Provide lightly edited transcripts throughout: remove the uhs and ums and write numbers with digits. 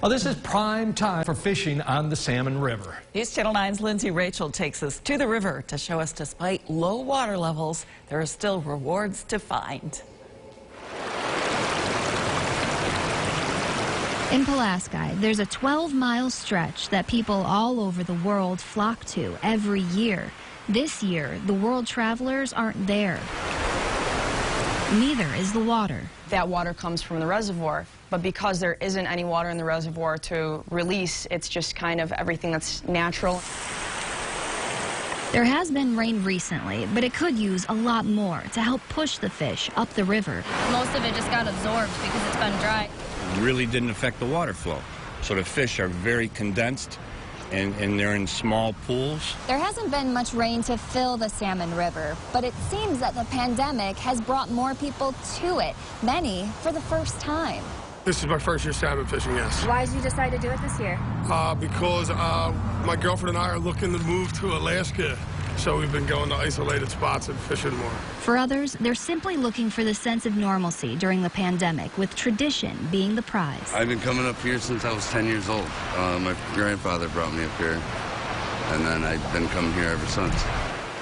Well, this is prime time for fishing on the Salmon River. News Channel 9's Lindsay Rachel takes us to the river to show us despite low water levels, there are still rewards to find. In Pulaski, there's a 12-mile stretch that people all over the world flock to every year. This year, the world travelers aren't there. Neither is the water. That water comes from the reservoir, but because there isn't any water in the reservoir to release, it's just kind of everything that's natural. There has been rain recently, but it could use a lot more to help push the fish up the river. Most of it just got absorbed because it's been dry. Really didn't affect the water flow. So the fish are very condensed and they're in small pools. There hasn't been much rain to fill the Salmon River, but it seems that the pandemic has brought more people to it, many for the first time. This is my first year salmon fishing, yes. Why did you decide to do it this year? Because my girlfriend and I are looking to move to Alaska, so we've been going to isolated spots and fishing more. For others, they're simply looking for the sense of normalcy during the pandemic, with tradition being the prize. I've been coming up here since I was 10 years old. My grandfather brought me up here, and then I've been coming here ever since.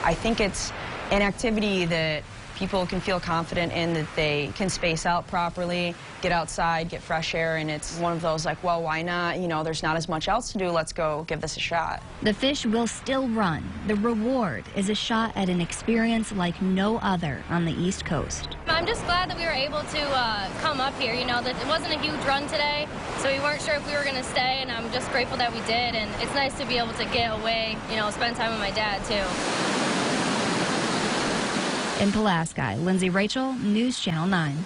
I think it's an activity that people can feel confident in, that they can space out properly, get outside, get fresh air, and it's one of those like, well, why not? You know, there's not as much else to do. Let's go give this a shot. The fish will still run. The reward is a shot at an experience like no other on the East Coast. I'm just glad that we were able to come up here. You know, that it wasn't a huge run today, so we weren't sure if we were going to stay, and I'm just grateful that we did. And it's nice to be able to get away, you know, spend time with my dad, too. In Pulaski, Lindsay Rachel, News Channel 9.